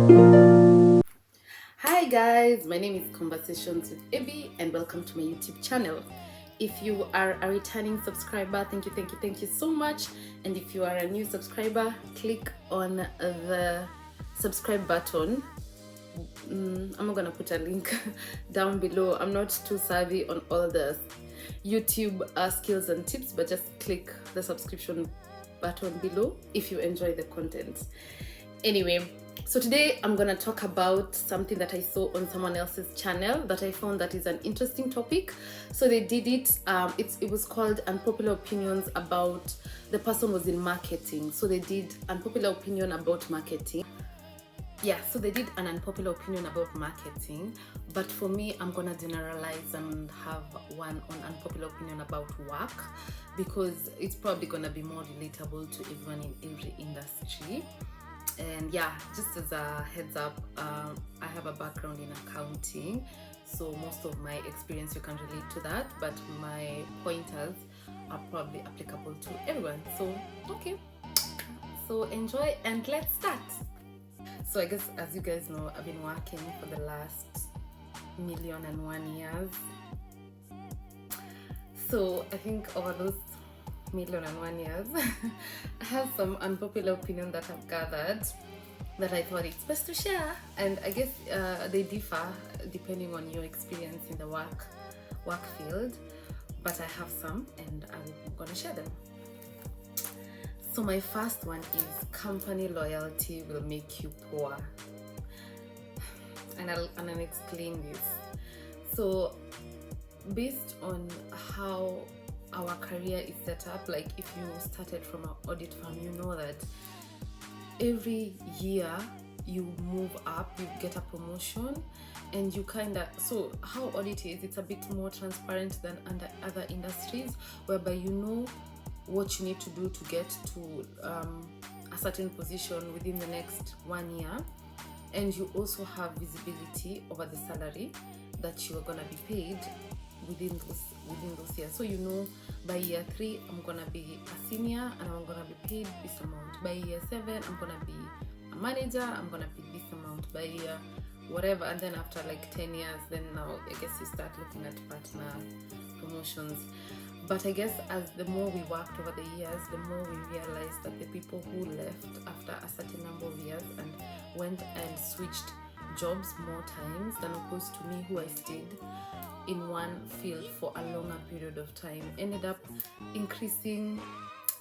Hi guys, my name is Conversations with Abby and welcome to my YouTube channel. If you are a returning subscriber, thank you so much. And if you are a new subscriber, click on the subscribe button. I'm not gonna put a link down below. I'm not too savvy on all the YouTube skills and tips, but just click the subscription button below if you enjoy the content. Anyway, so today I'm gonna talk about something that I saw on someone else's channel that I found that is an interesting topic. So they did it. It was called Unpopular Opinions about the person was in marketing. So they did unpopular opinion about marketing. Yeah, so they did an unpopular opinion about marketing, but for me, I'm gonna generalize and have one on unpopular opinion about work because it's probably gonna be more relatable to everyone in every industry. And yeah, just as a heads up, I have a background in accounting, so most of my experience you can relate to that, but my pointers are probably applicable to everyone. So okay, so enjoy and let's start. So I guess, as you guys know, I've been working for the last 1,000,001 years. So I think over those 1,000,001 years, I have some unpopular opinion that I've gathered that I thought it's best to share. And I guess they differ depending on your experience in the work field. But I have some, and I'm gonna share them. So my first one is company loyalty will make you poor. And I'll explain this. So based on how our career is set up, like if you started from an audit firm, you know that every year you move up, you get a promotion, and you so how audit is, it's a bit more transparent than under other industries, whereby you know what you need to do to get to a certain position within the next 1 year, and you also have visibility over the salary that you are going to be paid within those years. So you know, by year 3 I'm gonna be a senior and I'm gonna be paid this amount. By year 7 I'm gonna be a manager, I'm gonna be this amount. By year whatever, and then after like 10 years, then now I guess you start looking at partner promotions. But I guess as the more we worked over the years, the more we realized that the people who left after a certain number of years and went and switched jobs more times than opposed to me, who I stayed in one field for a longer period of time, ended up increasing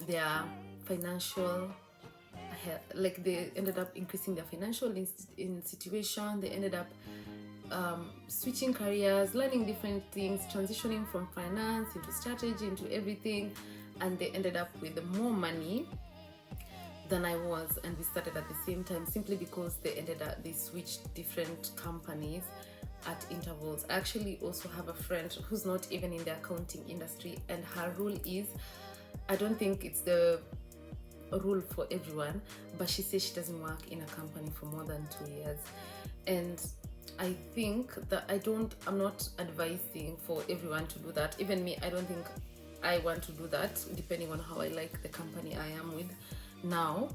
their financial they ended up increasing their financial situation. They ended up switching careers, learning different things, transitioning from finance into strategy, into everything, and they ended up with more money than I was, and we started at the same time, simply because they switched different companies at intervals. I actually also have a friend who's not even in the accounting industry, and her rule is, I don't think it's the rule for everyone, but she says she doesn't work in a company for more than 2 years. And I think that I'm not advising for everyone to do that. Even me, I don't think I want to do that, depending on how I like the company I am with now.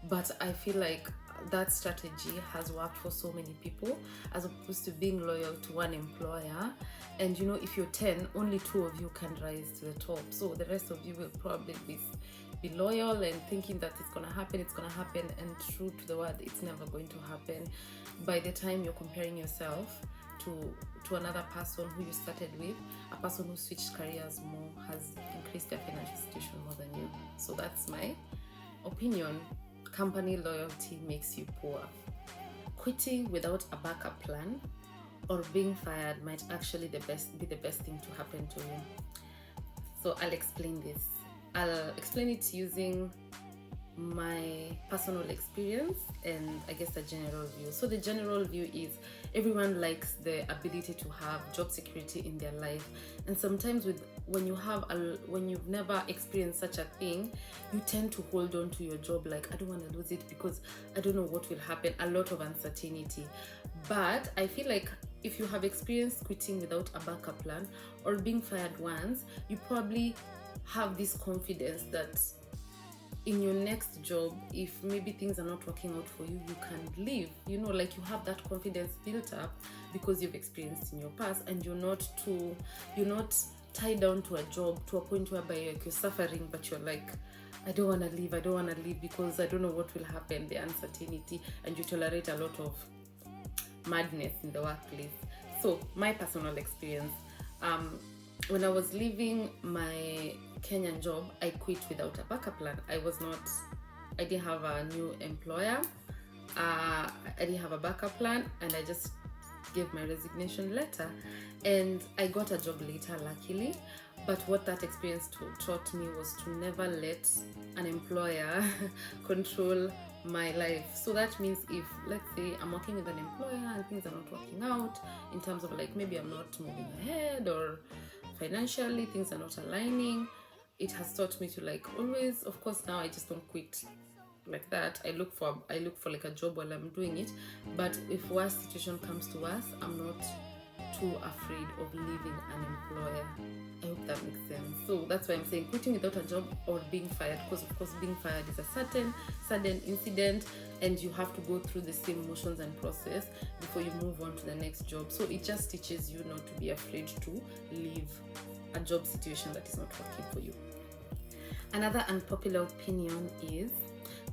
But I feel like that strategy has worked for so many people, as opposed to being loyal to one employer. And you know, if you're 10, only 2 of you can rise to the top, so the rest of you will probably be loyal and thinking that it's gonna happen, and true to the word, it's never going to happen. By the time you're comparing yourself to another person who you started with, a person who switched careers more, has increased their financial situation more than you. So that's my opinion. Company loyalty makes you poor. Quitting without a backup plan or being fired might actually be the best thing to happen to you. So I'll explain this. I'll explain it using my personal experience and I guess the general view. So the general view is everyone likes the ability to have job security in their life, and sometimes when you've never experienced such a thing, you tend to hold on to your job like, I don't want to lose it because I don't know what will happen, a lot of uncertainty. But I feel like if you have experienced quitting without a backup plan or being fired once, you probably have this confidence that in your next job, if maybe things are not working out for you, you can leave. You know, like you have that confidence built up because you've experienced in your past, and you're not tied down to a job to a point whereby like you're suffering, but you're like, I don't want to leave because I don't know what will happen, the uncertainty, and you tolerate a lot of madness in the workplace. So my personal experience, when I was leaving my Kenyan job, I quit without a backup plan. I didn't have a new employer. I didn't have a backup plan, and I just gave my resignation letter, and I got a job later, luckily. But what that experience taught me was to never let an employer control my life. So that means if, let's say, I'm working with an employer and things are not working out in terms of like maybe I'm not moving ahead, or financially things are not aligning, it has taught me to like always, of course now I just don't quit like that. I look for like a job while I'm doing it, but if worst situation comes to worst, I'm not too afraid of leaving an employer. I hope that makes sense. So that's why I'm saying quitting without a job or being fired, because of course being fired is a sudden incident, and you have to go through the same motions and process before you move on to the next job. So it just teaches you not to be afraid to leave a job situation that is not working for you. Another unpopular opinion is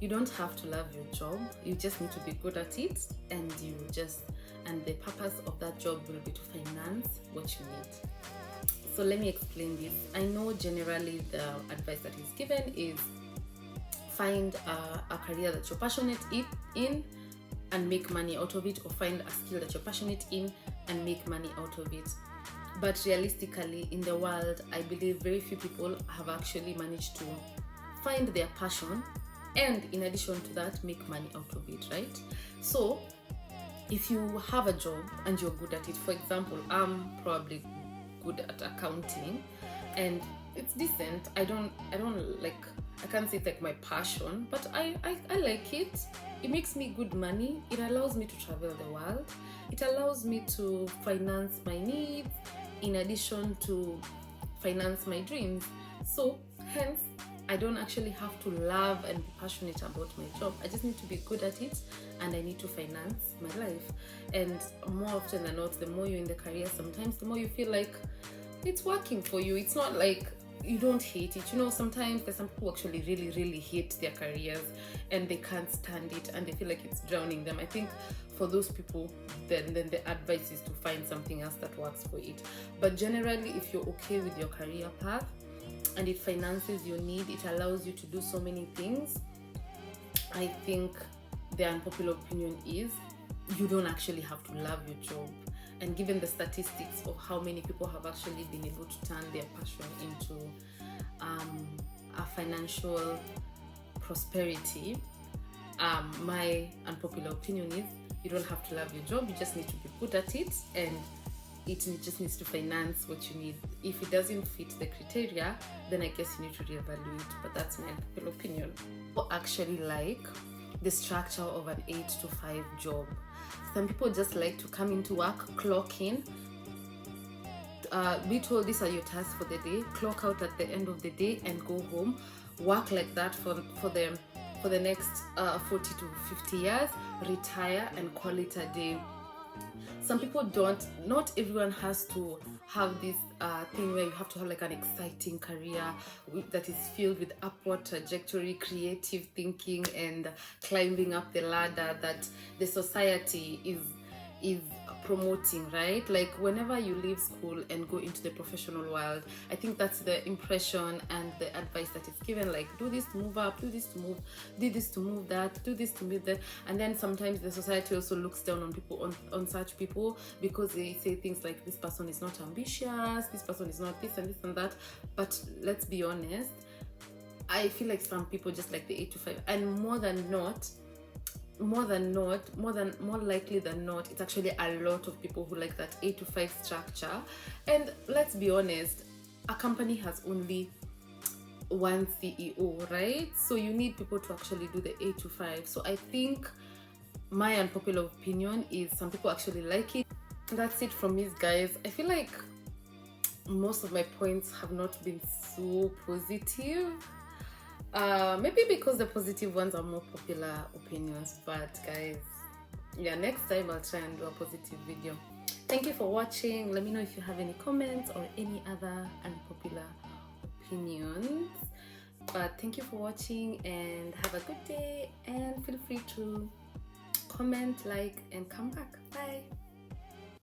you don't have to love your job, you just need to be good at it, and the purpose of that job will be to finance what you need. So let me explain this. I know generally the advice that is given is find a career that you're passionate in and make money out of it, or find a skill that you're passionate in and make money out of it. But realistically, in the world, I believe very few people have actually managed to find their passion and in addition to that, make money out of it, right? So if you have a job and you're good at it, for example, I'm probably good at accounting and it's decent. I can't say it's like my passion, but I like it. It makes me good money. It allows me to travel the world. It allows me to finance my needs in addition to finance my dreams. So hence, I don't actually have to love and be passionate about my job. I just need to be good at it and I need to finance my life. And more often than not, the more you're in the career, sometimes the more you feel like it's working for you. It's not like you don't hate it. You know, sometimes there's some people who actually really, really hate their careers and they can't stand it and they feel like it's drowning them. I think for those people, then the advice is to find something else that works for it. But generally, if you're okay with your career path, and it finances your need, it allows you to do so many things, I think the unpopular opinion is you don't actually have to love your job. And given the statistics of how many people have actually been able to turn their passion into a financial prosperity, my unpopular opinion is you don't have to love your job, you just need to be good at it, and it just needs to finance what you need. If it doesn't fit the criteria, then I guess you need to reevaluate, but that's my unpopular opinion. People actually like the structure of an 8 to 5 job. Some people just like to come into work, clock in, be told these are your tasks for the day, clock out at the end of the day and go home, work like that for the next 40 to 50 years, retire and call it a day. Some people don't, not everyone has to have this thing where you have to have like an exciting career that is filled with upward trajectory, creative thinking, and climbing up the ladder that the society is promoting, right? Like whenever you leave school and go into the professional world, I think that's the impression and the advice that is given, like do this to move up, do this to move that, do this to move that. And then sometimes the society also looks down on people, on such people, because they say things like this person is not ambitious, this person is not this and this and that. But let's be honest, I feel like some people just like the 8 to 5, and more likely than not, it's actually a lot of people who like that 8 to 5 structure. And let's be honest, a company has only one CEO, right? So you need people to actually do the 8 to 5. So I think my unpopular opinion is some people actually like it. That's it from me, guys. I feel like most of my points have not been so positive. Maybe because the positive ones are more popular opinions, but guys, yeah, next time I'll try and do a positive video. Thank you for watching. Let me know if you have any comments or any other unpopular opinions. But thank you for watching and have a good day, and feel free to comment, like, and come back. Bye.